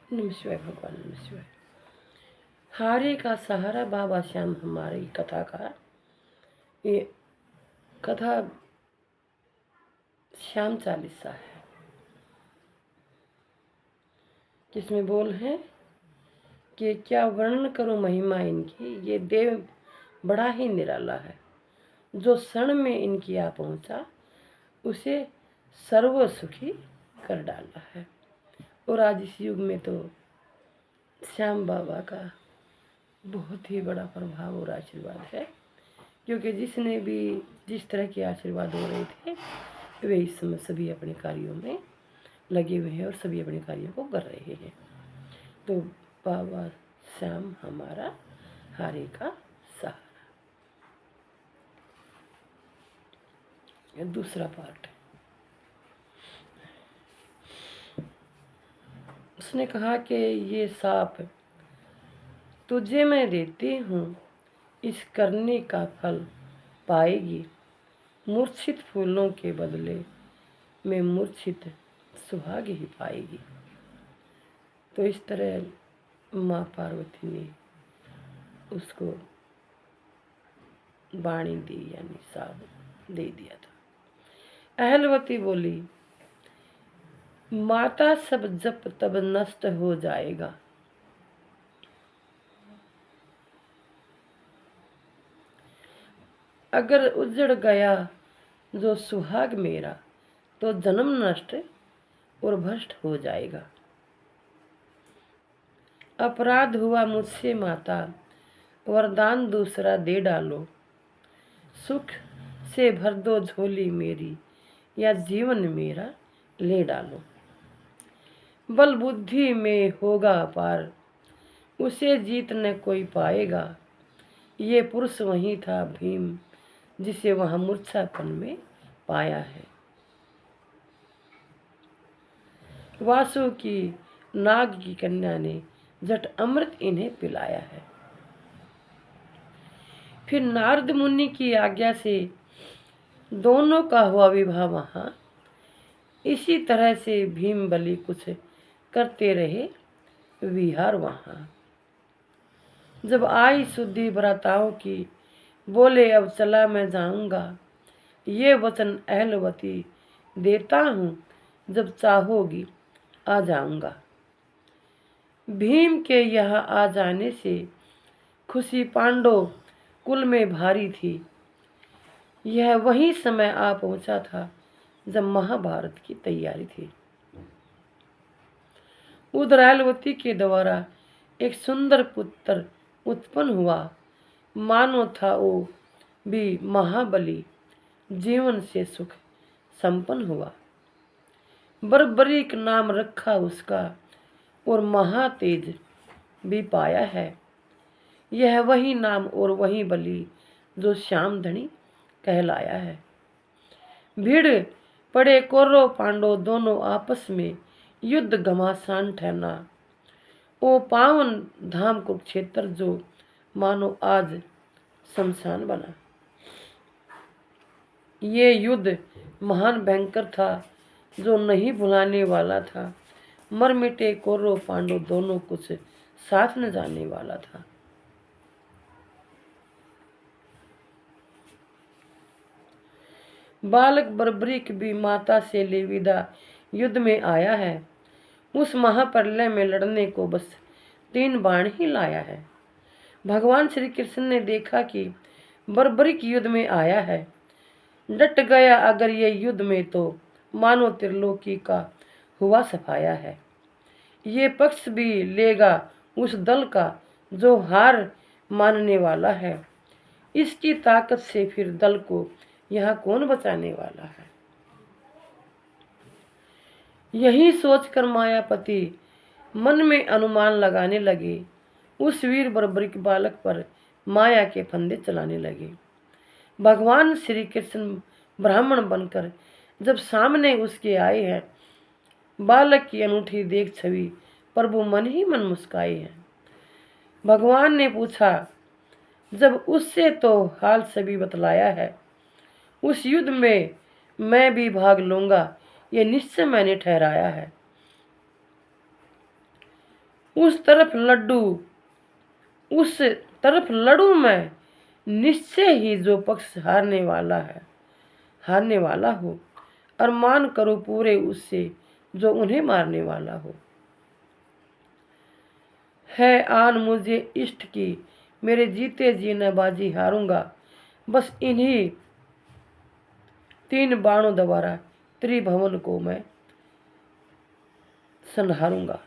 नमस्कार भगवान, नमस्कार। हारे का सहारा बाबा श्याम हमारी कथा का ये कथा श्याम चालीसा है, जिसमें बोल है कि क्या वर्णन करूं महिमा इनकी, ये देव बड़ा ही निराला है। जो क्षण में इनकी आ पहुंचा उसे सर्व सुखी कर डाला है। और आज इस युग में तो श्याम बाबा का बहुत ही बड़ा प्रभाव और आशीर्वाद है, क्योंकि जिसने भी जिस तरह के आशीर्वाद हो रहे थे वे इस समय सभी अपने कार्यों में लगे हुए हैं और सभी अपने कार्यों को कर रहे हैं। तो बाबा श्याम हमारा हारे का सहारा, ये दूसरा पार्ट है। उसने कहा कि ये सांप तुझे मैं देती हूँ, इस करने का फल पाएगी। मूर्छित फूलों के बदले में मूर्छित सुहाग ही पाएगी। तो इस तरह माँ पार्वती ने उसको वाणी दी, यानी साप दे दिया था। अहलवती बोली, माता सब जप तब नष्ट हो जाएगा। अगर उजड़ गया जो सुहाग मेरा, तो जन्म नष्ट और भ्रष्ट हो जाएगा। अपराध हुआ मुझसे माता, वरदान दूसरा दे डालो। सुख से भर दो झोली मेरी, या जीवन मेरा ले डालो। बल बुद्धि में होगा अपार, उसे जीत न कोई पाएगा। ये पुरुष वही था भीम, जिसे वहां मूर्छापन में पाया है। वासु की नाग की कन्या ने जट अमृत इन्हें पिलाया है। फिर नारद मुनि की आज्ञा से दोनों का हुआ विवाह वहां। इसी तरह से भीम बलि कुछ करते रहे विहार वहां। जब आई शुद्धि भ्राताओं की, बोले अब चला मैं जाऊंगा। ये वचन अहलवती देता हूँ, जब चाहोगी आ जाऊंगा। भीम के यहाँ आ जाने से खुशी पांडव कुल में भारी थी। यह वही समय आ पहुंचा था जब महाभारत की तैयारी थी। उधर अहलवती के द्वारा एक सुंदर पुत्र उत्पन्न हुआ। मानो था वो भी महाबली, जीवन से सुख संपन्न हुआ। बर्बरीक नाम रखा उसका, और महातेज भी पाया है। यह वही नाम और वही बलि जो श्याम धनी कहलाया है। भीड़ पड़े कौरव पांडव दोनों आपस में, युद्ध घमासान ठहरा। ओ पावन धाम कुरुक्षेत्र जो मानो आज शमशान बना। ये युद्ध महान भयंकर था, जो नहीं भुलाने वाला था। मर मिटे कौरव पांडव दोनों कुछ साथ न जाने वाला था। बालक बर्बरीक भी माता से ले विदा युद्ध में आया है। उस महाप्रलय में लड़ने को बस 3 बाण ही लाया है। भगवान श्री कृष्ण ने देखा कि बर्बरीक युद्ध में आया है। डट गया अगर ये युद्ध में, तो मानो त्रिलोकी का हुआ सफाया है। ये पक्ष भी लेगा उस दल का जो हार मानने वाला है। इसकी ताकत से फिर दल को यहाँ कौन बचाने वाला है। यही सोचकर मायापति मन में अनुमान लगाने लगे। उस वीर बर्बरीक बालक पर माया के फंदे चलाने लगे। भगवान श्री कृष्ण ब्राह्मण बनकर जब सामने उसके आए हैं, बालक की अनूठी देख छवि प्रभु मन ही मन मुस्काए हैं। भगवान ने पूछा, जब उससे तो हाल सभी बतलाया है, उस युद्ध में मैं भी भाग लूंगा, ये निश्चय मैंने ठहराया है। उस तरफ लड्डू उस तरफ लड़ूं मैं, निश्चय ही जो पक्ष हारने वाला हो, अरमान करो पूरे उससे जो उन्हें मारने वाला हो। है आन मुझे इष्ट की, मेरे जीते जी न बाजी हारूंगा, बस इन्हीं 3 बाणों द्वारा त्रिभुवन को मैं संहारूंगा।